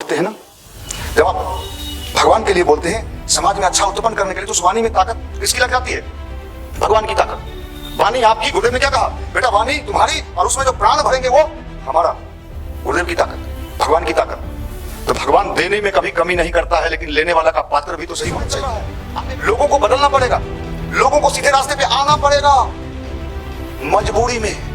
बोलते हैं ना, जब आप भगवान के लिए बोलते हैं, समाज में अच्छा उत्पन्न करने के लिए, तो उस वाणी में ताकत किसकी लग जाती है? भगवान की ताकत। वाणी आपकी, गुरुदेव ने क्या कहा? बेटा वाणी तुम्हारी और उसमें जो प्राण भरेंगे वो हमारा। गुरुदेव की ताकत, भगवान की ताकत। तो भगवान देने में कभी कमी नहीं करता है, लेकिन लेने वाला का पात्र भी तो सही होना चाहिए। लोगों को बदलना पड़ेगा, लोगों को सीधे रास्ते पे आना पड़ेगा। मजबूरी में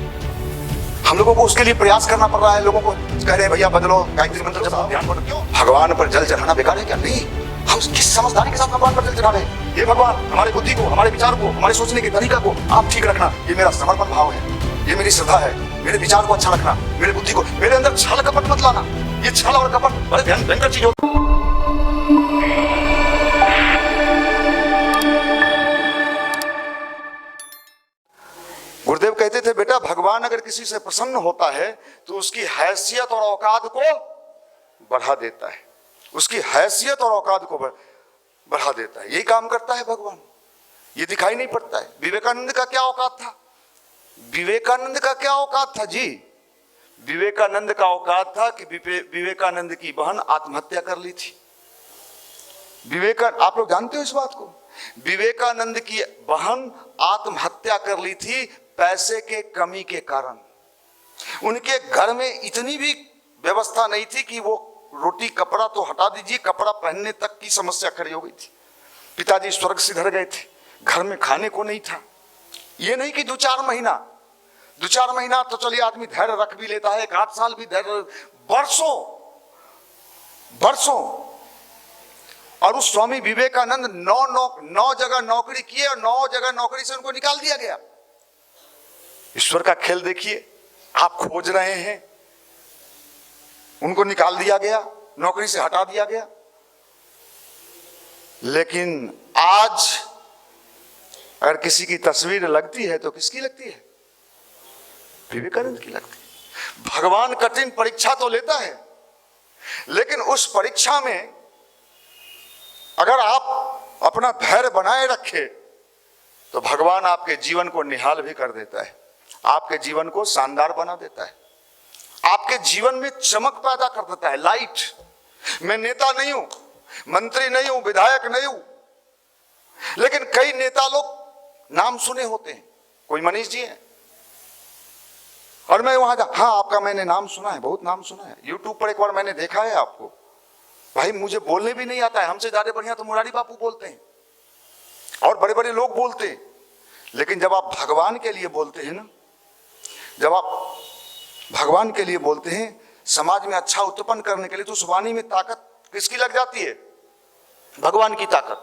हम लोगों को उसके लिए प्रयास करना पड़ रहा है। लोगों को कह रहे हैं भैया बदलो, गायत्री मंत्र जब ध्यान करो। क्यों? भगवान पर जल चढ़ाना बेकार है क्या? नहीं, हम किस समझदारी के साथ भगवान पर जल चढ़ा रहे हैं। ये भगवान हमारी बुद्धि को, हमारे विचार को, हमारे सोचने के तरीका को आप ठीक रखना, ये मेरा समर्पण भाव है, ये मेरी श्रद्धा है। मेरे विचार को अच्छा रखना, मेरे बुद्धि को, मेरे अंदर छल कपट मत लाना। ये छल और कपट बड़े भयंकर चीज होती है। गुरुदेव कहते थे बेटा भगवान अगर किसी से प्रसन्न होता है तो उसकी हैसियत और औकात को बढ़ा देता है, उसकी हैसियत और औकात को बढ़ा देता है। यही काम करता है भगवान, ये दिखाई नहीं पड़ता है। विवेकानंद का क्या औकात था? विवेकानंद का क्या औकात था जी? विवेकानंद का औकात था कि विवेकानंद की बहन आत्महत्या कर ली थी। आप लोग जानते हो इस बात को? विवेकानंद की बहन आत्महत्या कर ली थी पैसे के कमी के कारण। उनके घर में इतनी भी व्यवस्था नहीं थी कि वो रोटी कपड़ा तो हटा दीजिए, कपड़ा पहनने तक की समस्या खड़ी हो गई थी। पिताजी स्वर्ग सिधर गए थे, घर में खाने को नहीं था। ये नहीं कि 2-4 महीना तो चलिए आदमी धैर्य रख भी लेता है, 1-8 साल भी धैर्य, वर्षों। और उस स्वामी विवेकानंद 9 जगह नौकरी किए और 9 जगह नौकरी से उनको निकाल दिया गया। ईश्वर का खेल देखिए, आप खोज रहे हैं, उनको निकाल दिया गया, नौकरी से हटा दिया गया। लेकिन आज अगर किसी की तस्वीर लगती है तो किसकी लगती है? विवेकानंद की लगती है। भगवान कठिन परीक्षा तो लेता है, लेकिन उस परीक्षा में अगर आप अपना धैर्य बनाए रखे तो भगवान आपके जीवन को निहाल भी कर देता है, आपके जीवन को शानदार बना देता है, आपके जीवन में चमक पैदा कर देता है, लाइट। मैं नेता नहीं हूं, मंत्री नहीं हूं, विधायक नहीं हूं, लेकिन कई नेता लोग नाम सुने होते हैं। कोई मनीष जी है और मैं वहां हाँ आपका मैंने नाम सुना है, बहुत नाम सुना है, यूट्यूब पर एक बार मैंने देखा है आपको। भाई मुझे बोलने भी नहीं आता है, हमसे ज्यादा बढ़िया तो मुरारी बापू बोलते हैं और बड़े बड़े लोग बोलते हैं। लेकिन जब आप भगवान के लिए बोलते हैं ना, जब आप भगवान के लिए बोलते हैं, समाज में अच्छा उत्पन्न करने के लिए, तो उस वाणी में ताकत किसकी लग जाती है? भगवान की ताकत।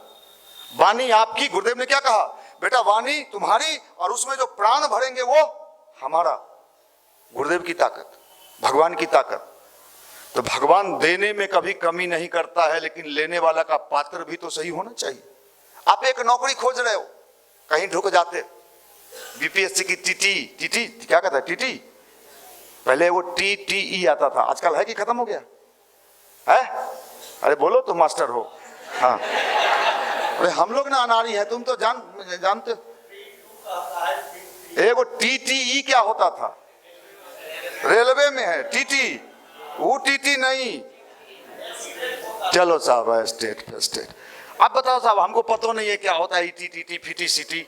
वाणी आपकी, गुरुदेव ने क्या कहा? बेटा वाणी तुम्हारी और उसमें जो प्राण भरेंगे वो हमारा। गुरुदेव की ताकत, भगवान की ताकत। तो भगवान देने में कभी कमी नहीं करता है, लेकिन लेने वाला का पात्र भी तो सही होना चाहिए। आप एक नौकरी खोज रहे हो, कहीं ढुक जाते, बीपीएससी की टीटी क्या कहता है? टीटी, पहले वो टीटीई आता था, आजकल है कि खत्म हो गया है? अरे बोलो तो मास्टर हो। हाँ, अरे हम लोग ना अनाड़ी है, तुम तो जानते हो। वो टीटीई क्या होता था? रेलवे में है टीटी, वो टीटी नहीं। चलो साहब है स्टेट। अब बताओ साहब, हमको पता नहीं है क्या होता है टीटी फीटी सीटी,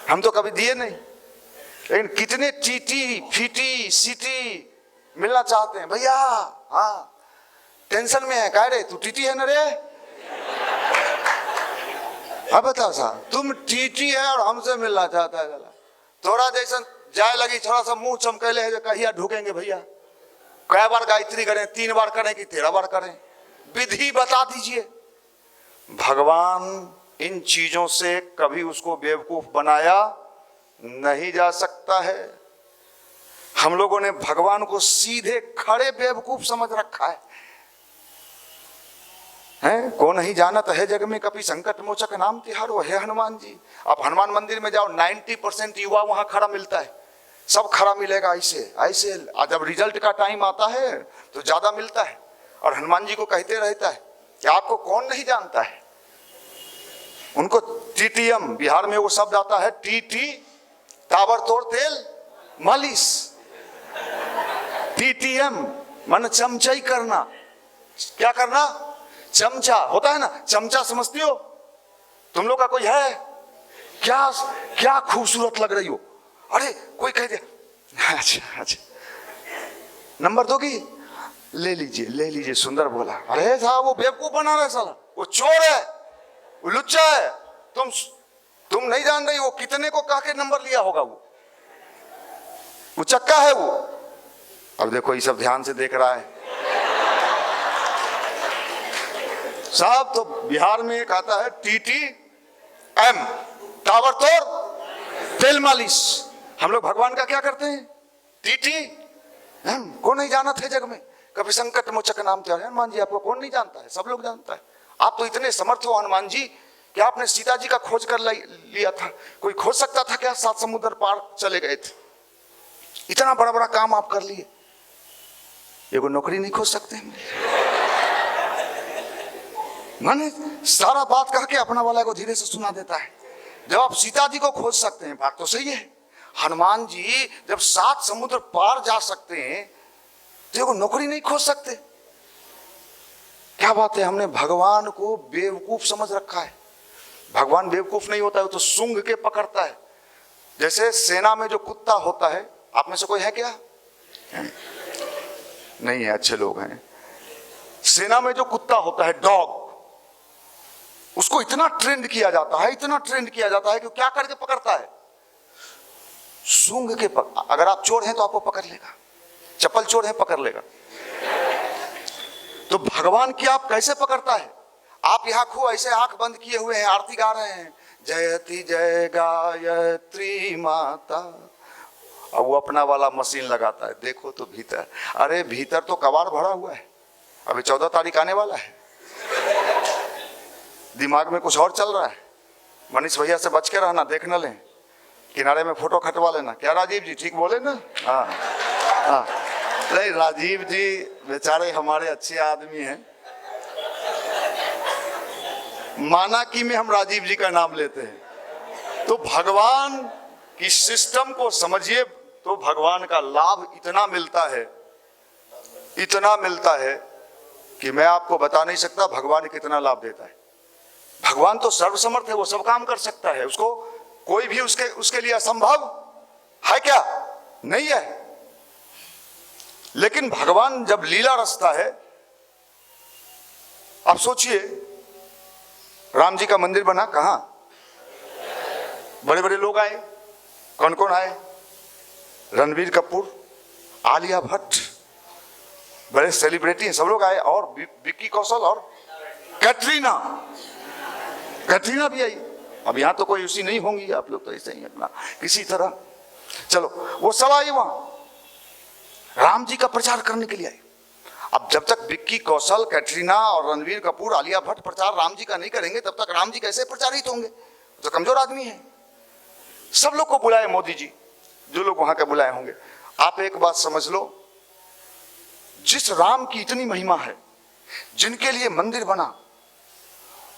हम तो कभी दिए नहीं। लेकिन कितने टीटी फीटी सीटी मिलना चाहते हैं भैया। हाँ, टेंशन में है, कह रहे तू टीटी है ना रे? अब बताओ साहब, तुम टीटी है और हमसे मिलना चाहता है। थोड़ा जैसा जाए लगी, थोड़ा सा मुंह चमकेले है, कहिया ढूकेंगे भैया। कै बार गायत्री करें? 3 बार करें कि 13 बार करें? विधि बता दीजिए। भगवान इन चीजों से कभी उसको बेवकूफ बनाया नहीं जा सकता है। हम लोगों ने भगवान को सीधे खड़े बेवकूफ समझ रखा है। को नहीं जानत है जग में कभी संकट मोचक नाम तिहारो है हनुमान जी। आप हनुमान मंदिर में जाओ, 90% युवा वहां खड़ा मिलता है, सब खड़ा मिलेगा ऐसे। जब रिजल्ट का टाइम आता है तो ज्यादा मिलता है, और हनुमान जी को कहते रहता है कि आपको कौन नहीं जानता है। उनको टीटीएम, बिहार में वो शब्द आता है, टीटी ताबड़तोड़ तेल मालिश। टीटीएम मन चमचाई करना, क्या करना? चमचा होता है ना, चमचा समझती हो? तुम लोग का कोई है क्या? क्या खूबसूरत लग रही हो। अरे कोई कह दे अच्छा अच्छा नंबर दोगी? ले लीजिए ले लीजिए, सुंदर बोला। अरे साहब वो बेवकूफ बना रहा है साला, वो चोर है, वो लुच्चा है। तुम नहीं जान रही वो कितने को कह के नंबर लिया होगा। वो चक्का है वो। अब देखो ये सब ध्यान से देख रहा है साहब। तो बिहार में एक आता है TTM, ताबड़तोड़ तेल मालिश। हम लोग भगवान का क्या करते हैं? TTM को नहीं जाना थे जग में, कभी संकट मोचक नाम थे हनुमान जी। आपको कौन नहीं जानता है? सब लोग जानता है। आप तो इतने समर्थ हो हनुमान जी कि आपने सीता जी का खोज कर लिया था। कोई खोज सकता था क्या? 7 समुद्र पार चले गए थे। इतना बड़ा बड़ा काम आप कर लिए, एगो नौकरी नहीं खोज सकते? मैंने सारा बात कह के अपना वाला को धीरे से सुना देता है। जब आप सीता जी को खोज सकते हैं, बात तो सही है। हनुमान जी जब 7 समुद्र पार जा सकते हैं तो एगो नौकरी नहीं खोज सकते? क्या बात है। हमने भगवान को बेवकूफ समझ रखा है। भगवान बेवकूफ नहीं होता है, वो तो सूंघ के पकड़ता है। जैसे सेना में जो कुत्ता होता है, आप में से कोई है क्या? नहीं है, अच्छे लोग हैं। सेना में जो कुत्ता होता है डॉग, उसको इतना ट्रेंड किया जाता है, इतना ट्रेंड किया जाता है कि क्या करके पकड़ता है? सूंघ के अगर आप चोर हैं तो आपको पकड़ लेगा, चप्पल चोर है पकड़ लेगा। तो भगवान की आप कैसे पकड़ता है? आप यहाँ खूब ऐसे आंख बंद किए हुए हैं, आरती गा रहे हैं, जयति जय गायत्री माता। अब वो अपना वाला मशीन लगाता है, देखो तो भीतर, अरे भीतर तो कबाड़ भरा हुआ है। अभी 14 तारीख आने वाला है, दिमाग में कुछ और चल रहा है। मनीष भैया से बच के रहना, देख न लें, किनारे में फोटो खटवा लेना। क्या राजीव जी ठीक बोले ना? हाँ हाँ, नहीं राजीव जी बेचारे हमारे अच्छे आदमी हैं। मानाकी में हम राजीव जी का नाम लेते हैं। तो भगवान की सिस्टम को समझिए तो भगवान का लाभ इतना मिलता है कि मैं आपको बता नहीं सकता भगवान कितना लाभ देता है। भगवान तो सर्वसमर्थ है, वो सब काम कर सकता है। उसको कोई भी उसके लिए असंभव है क्या? नहीं है। लेकिन भगवान जब लीला रचता है, आप सोचिए राम जी का मंदिर बना कहां? बड़े बड़े लोग आए। कौन कौन आए? रणबीर कपूर, आलिया भट्ट, बड़े सेलिब्रिटी हैं, सब लोग आए। और विक्की कौशल और कैटरीना भी आई। अब यहां तो कोई उसी नहीं होंगी, आप लोग तो ऐसे ही अपना किसी तरह, चलो वो सब आई वहां राम जी का प्रचार करने के लिए आई। अब जब तक विक्की कौशल, कैटरीना और रणबीर कपूर, आलिया भट्ट प्रचार राम जी का नहीं करेंगे, तब तक राम जी कैसे प्रचारित होंगे? तो कमजोर आदमी है। सब लोग को बुलाए मोदी जी, जो लोग वहां के बुलाए होंगे। आप एक बात समझ लो, जिस राम की इतनी महिमा है, जिनके लिए मंदिर बना,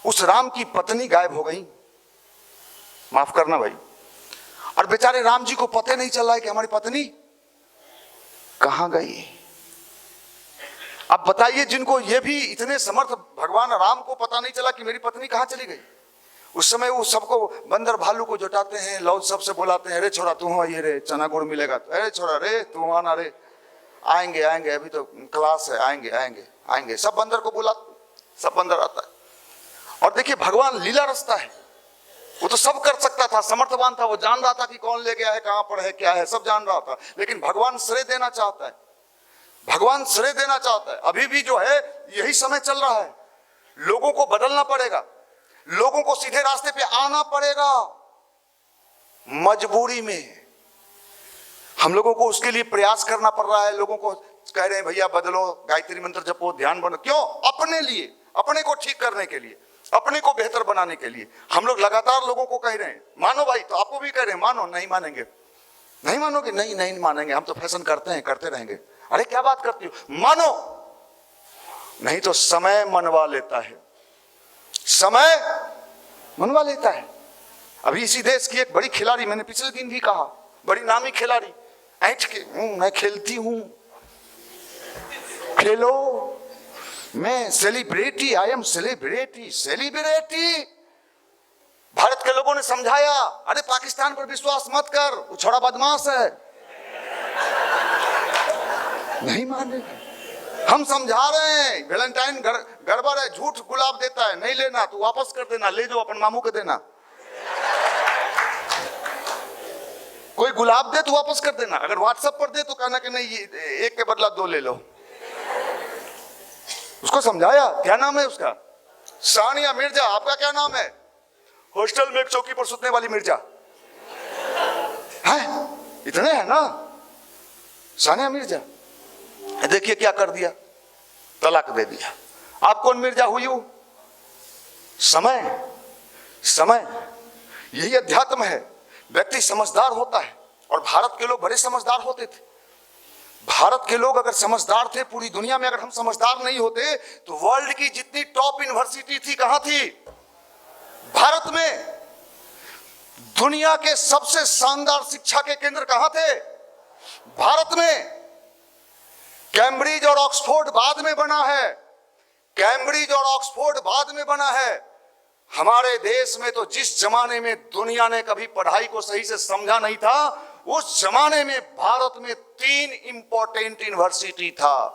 उस राम की पत्नी गायब हो गई। माफ करना भाई। और बेचारे राम जी को पता नहीं चल रहा है कि हमारी पत्नी कहां गई। अब बताइए, जिनको ये भी इतने समर्थ भगवान राम को पता नहीं चला कि मेरी पत्नी कहां चली गई। उस समय वो सबको बंदर भालू को जुटाते हैं, लौट सबसे बुलाते हैं, अरे छोरा तू आइए रे, चना गुड़ मिलेगा। अरे छोरा रे तू आना रे, आएंगे अभी तो क्लास है, आएंगे। सब बंदर को बुला, सब बंदर आता है। और देखिए भगवान लीला रचता है। वो तो सब कर सकता था, समर्थवान था, वो जान रहा था कि कौन ले गया है, कहां पर है, क्या है, सब जान रहा था। लेकिन भगवान श्रेय देना चाहता है, भगवान श्रेय देना चाहता है। अभी भी जो है यही समय चल रहा है। लोगों को बदलना पड़ेगा, लोगों को सीधे रास्ते पे आना पड़ेगा। मजबूरी में हम लोगों को उसके लिए प्रयास करना पड़ रहा है। लोगों को कह रहे हैं भैया बदलो, गायत्री मंत्र जपो, ध्यान बनो। क्यों? अपने लिए, अपने को ठीक करने के लिए, अपने को बेहतर बनाने के लिए हम लोग लगातार लोगों को कह रहे हैं मानो भाई। तो आपको भी कह रहे हैं मानो। नहीं मानेंगे, नहीं मानोगे? नहीं मानेंगे, हम तो फैशन करते हैं, करते रहेंगे। अरे क्या बात करती हो, मानो। नहीं तो समय मनवा लेता है, समय मनवा लेता है। अभी इसी देश की एक बड़ी खिलाड़ी, मैंने पिछले दिन भी कहा, बड़ी नामी खिलाड़ी, ऐठ के मैं खेलती हूं, खेलो, मैं celebrity, I am celebrity. Celebrity Bharat के लोगों ने समझाया, अरे पाकिस्तान पर विश्वास मत कर, वो छोड़ा बदमाश है। नहीं माने, हम समझा रहे हैं वैलेंटाइन गड़बड़ है, झूठ गुलाब देता है, नहीं लेना तो वापस कर देना, ले जाओ अपन मामू को देना। कोई गुलाब दे तो वापस कर देना, अगर व्हाट्सएप पर दे तो कहना कि नहीं एक के बदला 2 ले लो। उसको समझाया, क्या नाम है उसका? सानिया मिर्जा। आपका क्या नाम है? हॉस्टल में एक चौकी पर सुतने वाली मिर्जा है, इतने हैं ना। सानिया मिर्जा, देखिए क्या कर दिया, तलाक दे दिया। आप कौन मिर्जा हुई हो? समय, समय यही अध्यात्म है। व्यक्ति समझदार होता है, और भारत के लोग बड़े समझदार होते थे। भारत के लोग अगर समझदार थे, पूरी दुनिया में अगर हम समझदार नहीं होते तो वर्ल्ड की जितनी टॉप यूनिवर्सिटी थी कहां थी? भारत में। दुनिया के सबसे शानदार शिक्षा के केंद्र कहां थे? भारत में। कैम्ब्रिज और ऑक्सफोर्ड बाद में बना है, कैम्ब्रिज और ऑक्सफोर्ड बाद में बना है। हमारे देश में तो जिस जमाने में दुनिया ने कभी पढ़ाई को सही से समझा नहीं था, उस जमाने में भारत में 3 इंपॉर्टेंट यूनिवर्सिटी था।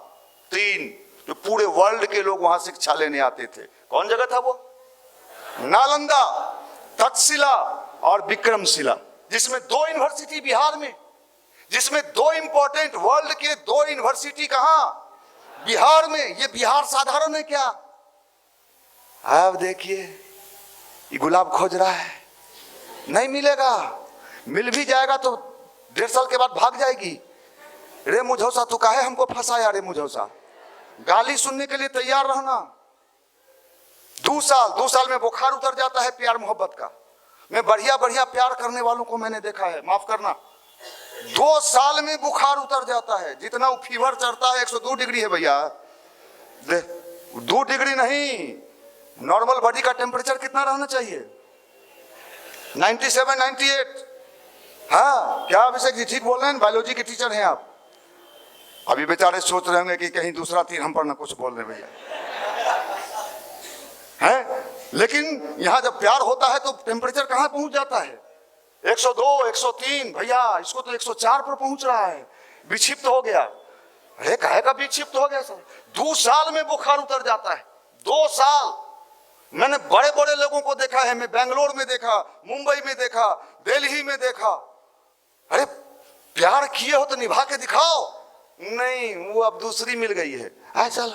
3 जो पूरे वर्ल्ड के लोग वहां शिक्षा लेने आते थे। कौन जगह था वो? नालंदा, तक्षशिला और विक्रमशिला, जिसमें 2 यूनिवर्सिटी बिहार में, जिसमें 2 इंपॉर्टेंट वर्ल्ड के 2 यूनिवर्सिटी कहां? बिहार में। ये बिहार साधारण है क्या? अब देखिए, ये गुलाब खोज रहा है, नहीं मिलेगा। मिल भी जाएगा तो 1.5 साल के बाद भाग जाएगी। रे मुझौसा तू काहे हमको फंसाया रे मुझौसा। गाली सुनने के लिए तैयार रहना। 2 साल में बुखार उतर जाता है प्यार मोहब्बत का। मैं बढ़िया बढ़िया प्यार करने वालों को मैंने देखा है, माफ करना, 2 साल में बुखार उतर जाता है। जितना वो फीवर चढ़ता है 102 डिग्री है भैया, 2 डिग्री नहीं। नॉर्मल बॉडी का टेम्परेचर कितना रहना चाहिए? 97, 98। हाँ, क्या अभिषेक जी ठीक बोल रहे हैं? बायोलॉजी के टीचर हैं आप। अभी बेचारे सोच रहे होंगे कि कहीं दूसरा तीर हम पर ना कुछ बोल रहे भैया, है। लेकिन यहां जब प्यार होता है तो टेम्परेचर कहां पहुंच जाता है? 102, 103। भैया इसको तो 104 पर पहुंच रहा है, विक्षिप्त हो गया। अरे काहे का विक्षिप्त हो गया सर? 2 साल में बुखार उतर जाता है। 2 साल। मैंने बड़े बड़े लोगों को देखा है, मैं बेंगलोर में देखा, मुंबई में देखा, दिल्ली में देखा। अरे प्यार किए हो तो निभा के दिखाओ। नहीं, वो अब दूसरी मिल गई है। आ चल,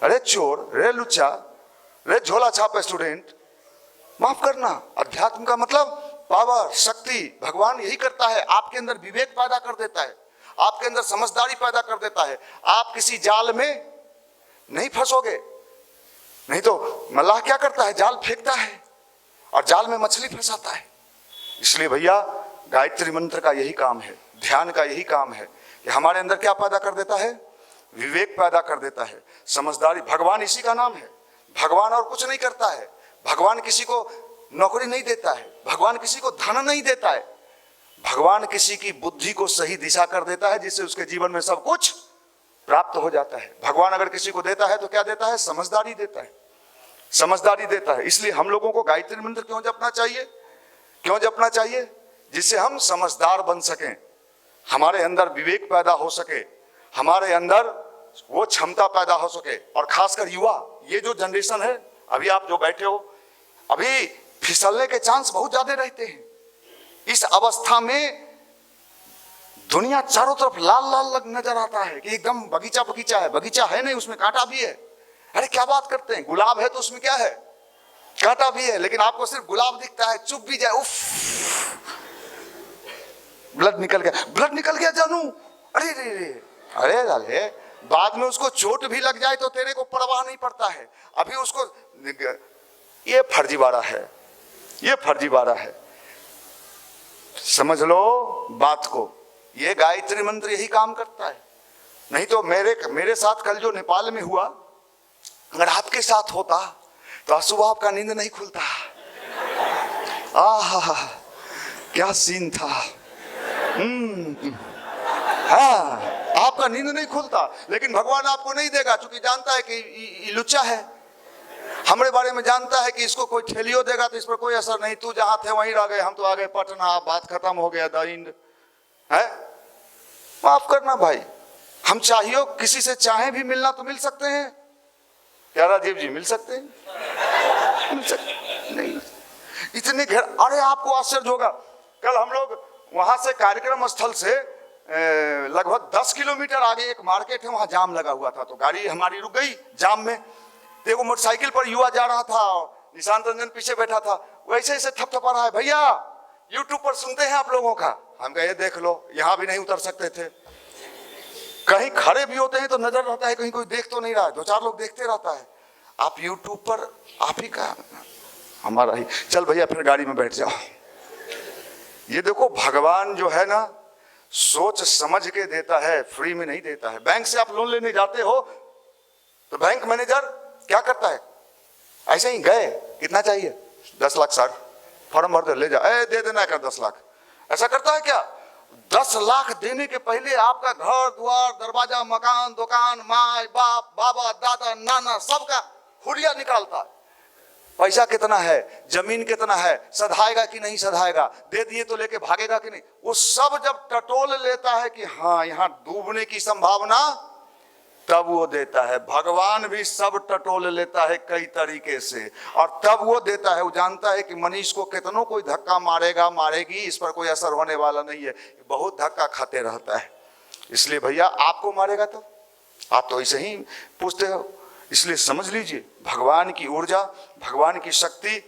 अरे चोर, रे लुच्चा, रे झोला छाप स्टूडेंट। माफ करना, अध्यात्म का मतलब पावर, शक्ति। भगवान यही करता है, आपके अंदर विवेक पैदा कर देता है, आपके अंदर समझदारी पैदा कर देता है। आप किसी जाल में नहीं फंसोगे। नहीं तो मल्लाह क्या करता है? जाल फेंकता है और जाल में मछली फंसाता है। इसलिए भैया गायत्री मंत्र का यही काम है, ध्यान का यही काम है कि हमारे अंदर क्या पैदा कर देता है? विवेक पैदा कर देता है, समझदारी। भगवान इसी का नाम है। भगवान और कुछ नहीं करता है। भगवान किसी को नौकरी नहीं देता है, भगवान किसी को धन नहीं देता है, भगवान किसी की बुद्धि को सही दिशा कर देता है, जिससे उसके जीवन में सब कुछ प्राप्त हो जाता है। भगवान अगर किसी को देता है तो क्या देता है? समझदारी देता है, समझदारी देता है। इसलिए हम लोगों को गायत्री मंत्र क्यों जपना चाहिए? क्यों जपना चाहिए? जिससे हम समझदार बन सकें, हमारे अंदर विवेक पैदा हो सके, हमारे अंदर वो क्षमता पैदा हो सके। और खासकर युवा, ये जो जनरेशन है, अभी आप जो बैठे हो, अभी फिसलने के चांस बहुत ज्यादा रहते हैं। इस अवस्था में दुनिया चारों तरफ लाल लाल लग नजर आता है कि एकदम बगीचा बगीचा है। बगीचा है नहीं, उसमें कांटा भी है। अरे क्या बात करते हैं, गुलाब है तो उसमें क्या है? कांटा भी है। लेकिन आपको सिर्फ गुलाब दिखता है, चुप भी जाए, उफ, ब्लड निकल गया, ब्लड निकल गया जानू। अरे रे रे, अरे अरे, बाद में उसको चोट भी लग जाए तो तेरे को परवाह नहीं पड़ता है। अभी उसको, ये फर्जीवाड़ा है, ये फर्जीवाड़ा है। समझ लो बात को। ये गायत्री मंत्र यही काम करता है। नहीं तो मेरे साथ कल जो नेपाल में हुआ, अगर आपके साथ होता तो सुबह आपका नींद नहीं खुलता। आहा क्या सीन था। हाँ, आपका नींद नहीं खुलता, लेकिन भगवान आपको नहीं देगा, क्योंकि जानता है कि ये लुच्चा है, हमारे बारे में जानता है कि इसको कोई ठेलियो देगा तो इस पर कोई असर नहीं, तू जहां थे वहीं रह गए, हम तो आ गए पटना, बात खत्म हो गया, द है। माफ करना भाई, हम चाहिए किसी से चाहे भी मिलना तो मिल सकते हैं क्या राजीव जी? मिल सकते हैं? मिल सकते नहीं, इतने घर। अरे आपको आश्चर्य होगा, कल हम लोग वहां से कार्यक्रम स्थल से लगभग 10 किलोमीटर आगे एक मार्केट है, वहां जाम लगा हुआ था, तो गाड़ी हमारी रुक गई जाम में। देखो मोटरसाइकिल पर युवा जा रहा था, निशांत रंजन पीछे बैठा था, वैसे ऐसे थपथपा रहा है, भैया यूट्यूब पर सुनते हैं आप लोगों का। हम कहे देख लो, यहां भी नहीं उतर सकते थे, कहीं खड़े भी होते हैं तो नजर रहता है कहीं कोई देख तो नहीं रहा है, 2-4 लोग देखते रहता है, आप यूट्यूब पर आप ही का हमारा ही। चल भैया फिर गाड़ी में बैठ जाओ। ये देखो भगवान जो है ना, सोच समझ के देता है, फ्री में नहीं देता है। बैंक से आप लोन लेने जाते हो तो बैंक मैनेजर क्या करता है, ऐसे ही गए, कितना चाहिए, 10 लाख सर, फॉर्म भर दे, ले जा, दे देना कर 10 लाख, ऐसा करता है क्या? 10 लाख देने के पहले आपका घर द्वार, दरवाजा, मकान, दुकान, माँ बाप, बाबा दादा नाना, सबका हुरिया निकालता है। पैसा कितना है, जमीन कितना है, सधाएगा कि नहीं सधाएगा, दे दिए तो लेके भागेगा कि नहीं, वो सब जब टटोल लेता है कि हाँ यहाँ डूबने की संभावना, तब वो देता है। भगवान भी सब टटोल लेता है कई तरीके से, और तब वो देता है। वो जानता है कि मनीष को कितनों कोई धक्का मारेगा, मारेगी, इस पर कोई असर होने वाला नहीं है, बहुत धक्का खाते रहता है। इसलिए भैया आपको मारेगा तो आप तो ऐसे ही पूछते हो। इसलिए समझ लीजिए, भगवान की ऊर्जा, भगवान की शक्ति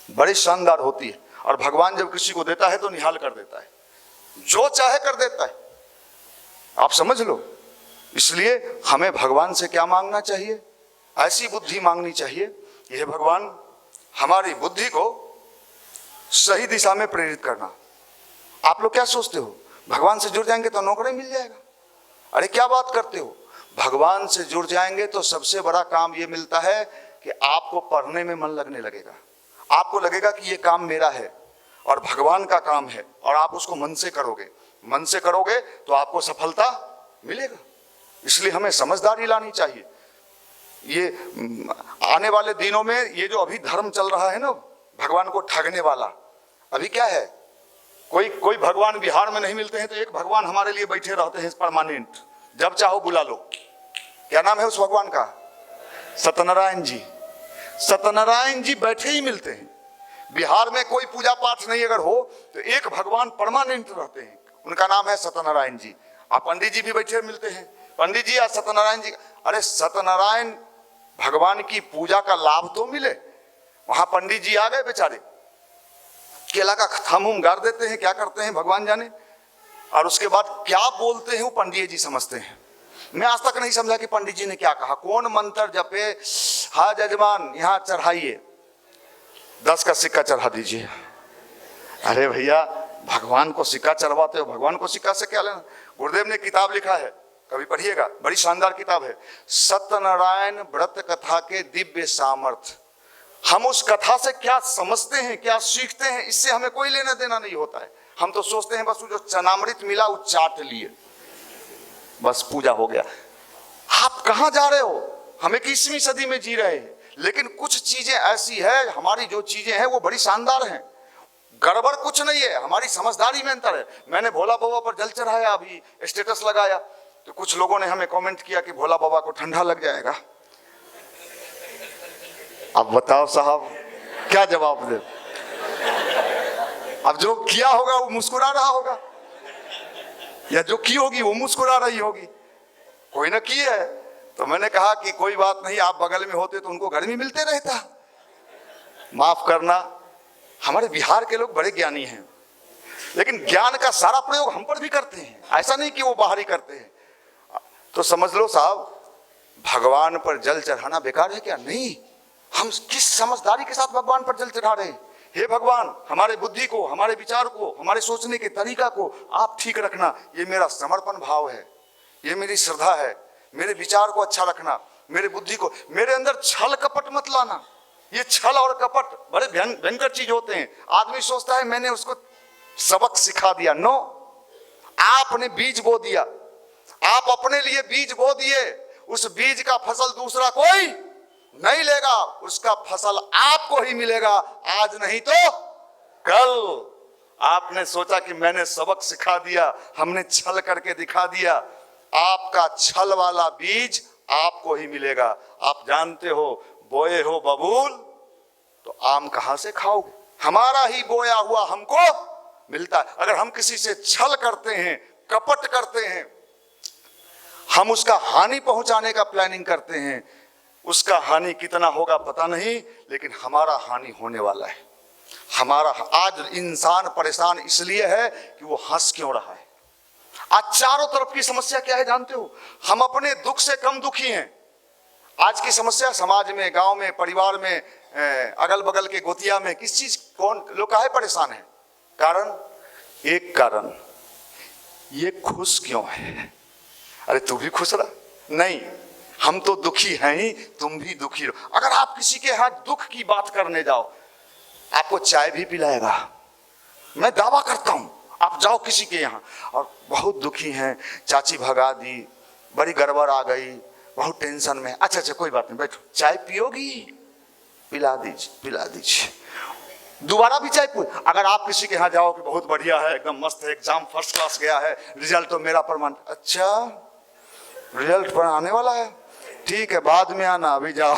बड़ी शानदार होती है, और भगवान जब किसी को देता है तो निहाल कर देता है, जो चाहे कर देता है, आप समझ लो। इसलिए हमें भगवान से क्या मांगना चाहिए, ऐसी बुद्धि मांगनी चाहिए, यह भगवान हमारी बुद्धि को सही दिशा में प्रेरित करना। आप लोग क्या सोचते हो, भगवान से जुड़ जाएंगे तो नौकरी मिल जाएगा? अरे क्या बात करते हो, भगवान से जुड़ जाएंगे तो सबसे बड़ा काम ये मिलता है कि आपको पढ़ने में मन लगने लगेगा, आपको लगेगा कि ये काम मेरा है और भगवान का काम है, और आप उसको मन से करोगे, मन से करोगे तो आपको सफलता मिलेगा। इसलिए हमें समझदारी लानी चाहिए। ये आने वाले दिनों में ये जो अभी धर्म चल रहा है ना, भगवान को ठगने वाला, अभी क्या है, कोई भगवान बिहार में नहीं मिलते हैं तो एक भगवान हमारे लिए बैठे रहते हैं परमानेंट, जब चाहो बुला लो। क्या नाम है उस भगवान का? सत्यनारायण जी। सत्यनारायण जी बैठे ही मिलते हैं। बिहार में कोई पूजा पाठ नहीं अगर हो तो एक भगवान परमानेंट रहते हैं, उनका नाम है सत्यनारायण जी। आप पंडित जी भी बैठे मिलते हैं, पंडित जी या सत्यनारायण जी। अरे सत्यनारायण भगवान की पूजा का लाभ तो मिले, वहां पंडित जी आ गए बेचारे, केला का थम गाड़ देते हैं, क्या करते हैं भगवान जाने, और उसके बाद क्या बोलते हैं वो पंडित जी समझते हैं। मैं आज तक नहीं समझा कि पंडित जी ने क्या कहा, कौन मंत्र जपे, हाँ जजमान यहाँ चढ़ाइए, 10 का सिक्का चढ़ा दीजिए। अरे भैया भगवान को सिक्का चढ़वाते हो, भगवान को सिक्का से क्या लेना? गुरुदेव ने किताब लिखा है, कभी पढ़िएगा, बड़ी शानदार किताब है, सत्यनारायण व्रत कथा के दिव्य सामर्थ्य। हम उस कथा से क्या समझते हैं, क्या सीखते हैं, इससे हमें कोई लेना देना नहीं होता है। हम तो सोचते हैं बस वो जो चनामृत मिला वो चाट लिए, बस पूजा हो गया। आप कहां जा रहे हो? हम 21वीं सदी में जी रहे हैं, लेकिन कुछ चीजें ऐसी है, हमारी जो चीजें हैं वो बड़ी शानदार हैं, गड़बड़ कुछ नहीं है, हमारी समझदारी में अंतर है। मैंने भोला बाबा पर जल चढ़ाया, अभी स्टेटस लगाया, तो कुछ लोगों ने हमें कमेंट किया कि भोला बाबा को ठंडा लग जाएगा। अब बताओ साहब क्या जवाब दे? अब जो किया होगा वो मुस्कुरा रहा होगा, या जो की होगी वो मुस्कुरा रही होगी, कोई ना की है। तो मैंने कहा कि कोई बात नहीं, आप बगल में होते तो उनको गर्मी मिलते रहता। माफ करना, हमारे बिहार के लोग बड़े ज्ञानी हैं, लेकिन ज्ञान का सारा प्रयोग हम पर भी करते हैं, ऐसा नहीं कि वो बाहर ही करते हैं। तो समझ लो साहब, भगवान पर जल चढ़ाना बेकार है क्या? नहीं, हम किस समझदारी के साथ भगवान पर जल चढ़ा रहे हैं। हे भगवान, हमारे बुद्धि को, हमारे विचार को, हमारे सोचने के तरीका को आप ठीक रखना, ये मेरा समर्पण भाव है, ये मेरी श्रद्धा है। मेरे विचार को अच्छा रखना, मेरे बुद्धि को, मेरे अंदर छल कपट मत लाना। ये छल और कपट बड़े भयंकर चीज होते हैं। आदमी सोचता है मैंने उसको सबक सिखा दिया, नो, आपने बीज बो दिया, आप अपने लिए बीज बो दिए, उस बीज का फसल दूसरा कोई नहीं लेगा, उसका फसल आपको ही मिलेगा, आज नहीं तो कल। आपने सोचा कि मैंने सबक सिखा दिया, हमने छल करके दिखा दिया, आपका छल वाला बीज आपको ही मिलेगा। आप जानते हो, बोए हो बबूल तो आम कहां से खाओगे? हमारा ही बोया हुआ हमको मिलता है। अगर हम किसी से छल करते हैं, कपट करते हैं, हम उसका हानि पहुंचाने का प्लानिंग करते हैं, उसका हानि कितना होगा पता नहीं, लेकिन हमारा हानि होने वाला है। हमारा आज इंसान परेशान इसलिए है कि वो हंस क्यों रहा है। आज चारों तरफ की समस्या क्या है जानते हो? हम अपने दुख से कम दुखी हैं। आज की समस्या समाज में, गांव में, परिवार में, अगल बगल के गोतिया में किस चीज, कौन लोग काहे परेशान है? कारण, एक कारण, ये खुश क्यों है? अरे तू भी खुश रहा? नहीं, हम तो दुखी हैं ही, तुम भी दुखी रहो। अगर आप किसी के यहाँ दुख की बात करने जाओ, आपको चाय भी पिलाएगा। मैं दावा करता हूं, आप जाओ किसी के यहाँ और बहुत दुखी हैं, चाची भगा दी, बड़ी गड़बड़ आ गई, बहुत टेंशन में, अच्छा अच्छा कोई बात नहीं, बैठो, चाय पियोगी? पिला दीजिए, पिला दीजिए, दोबारा भी चाय पूछ। अगर आप किसी के यहाँ जाओ कि बहुत बढ़िया है, एकदम मस्त है, एग्जाम फर्स्ट क्लास गया है, रिजल्ट तो मेरा प्रमाण, अच्छा रिजल्ट पर आने वाला है, ठीक है बाद में आना, अभी जाओ।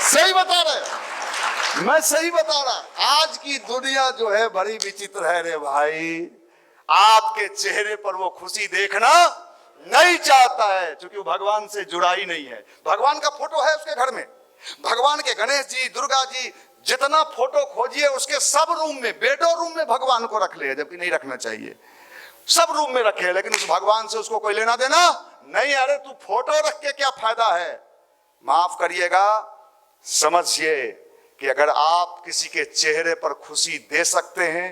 सही बता रहे, मैं सही बता रहा। आज की दुनिया जो है बड़ी विचित्र है रे भाई। आपके चेहरे पर वो खुशी देखना नहीं चाहता है, क्योंकि वो भगवान से जुड़ा ही नहीं है। भगवान का फोटो है उसके घर में, भगवान के गणेश जी, दुर्गा जी, जितना फोटो खोजिए उसके सब रूम में, बेडो रूम में भगवान को रख ले, जबकि नहीं रखना चाहिए। सब रूम में रखे, लेकिन उस भगवान से उसको कोई लेना देना नहीं। अरे तू फोटो रख के क्या फायदा है? माफ करिएगा, समझिए कि अगर आप किसी के चेहरे पर खुशी दे सकते हैं,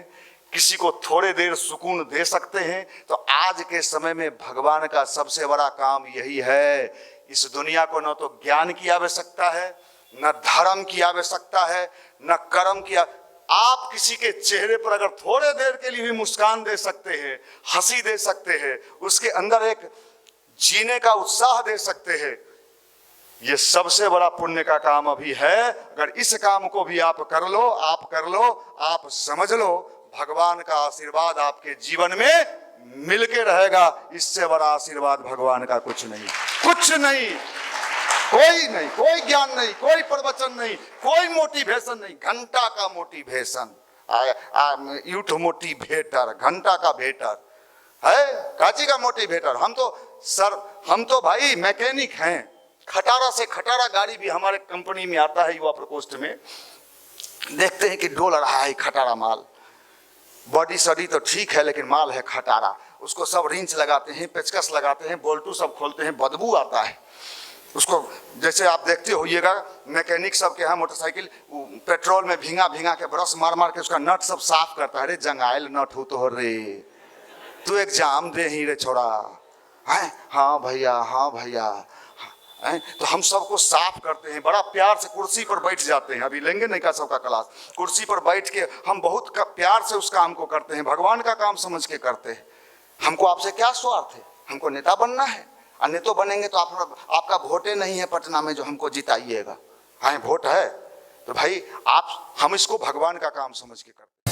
किसी को थोड़े देर सुकून दे सकते हैं, तो आज के समय में भगवान का सबसे बड़ा काम यही है। इस दुनिया को न तो ज्ञान की आवश्यकता है, न धर्म की आवश्यकता है, न कर्म की। आप किसी के चेहरे पर अगर थोड़े देर के लिए भी मुस्कान दे सकते हैं, हंसी दे सकते हैं, उसके अंदर एक जीने का उत्साह दे सकते हैं, ये सबसे बड़ा पुण्य का काम अभी है। अगर इस काम को भी आप कर लो, आप कर लो, आप समझ लो, भगवान का आशीर्वाद आपके जीवन में मिलके रहेगा। इससे बड़ा आशीर्वाद भगवान का कुछ नहीं, कुछ नहीं, कोई नहीं, कोई ज्ञान नहीं, कोई प्रवचन नहीं, कोई मोटिवेशन नहीं। घंटा का मोटिवेशन, यूथ मोटिवेटर, घंटा का भेटर है, काची का मोटिवेटर। हम तो भाई मैकेनिक हैं, खटारा से खटारा गाड़ी भी हमारे कंपनी में आता है, युवा प्रकोष्ठ में। देखते हैं कि डोल रहा है खटारा माल, बॉडी सॉडी तो ठीक है लेकिन माल है खटारा। उसको सब रिंच लगाते हैं, पेचकस लगाते हैं, बोल्टू सब खोलते हैं, बदबू आता है उसको। जैसे आप देखते होइएगा मैकेनिक सब के यहाँ मोटरसाइकिल पेट्रोल में भींगा भींगा के ब्रश मार मार के उसका नट सब साफ करता है। रे जंगाइल नट हो तो रे, तू एग्जाम दे ही रे छोड़ा है। हाँ भैया, हाँ भैया, तो हम सबको साफ करते हैं, बड़ा प्यार से कुर्सी पर बैठ जाते हैं। अभी लेंगे नहीं का सबका क्लास, कुर्सी पर बैठ के हम बहुत प्यार से उस काम को करते हैं, भगवान का काम समझ के करते हैं। हमको आपसे क्या स्वार्थ है? हमको नेता बनना है, और नेता बनेंगे तो आपका वोटे नहीं है पटना में जो हमको जिताइएगा। हाँ वोट है तो भाई हम इसको भगवान का काम समझ के करते हैं।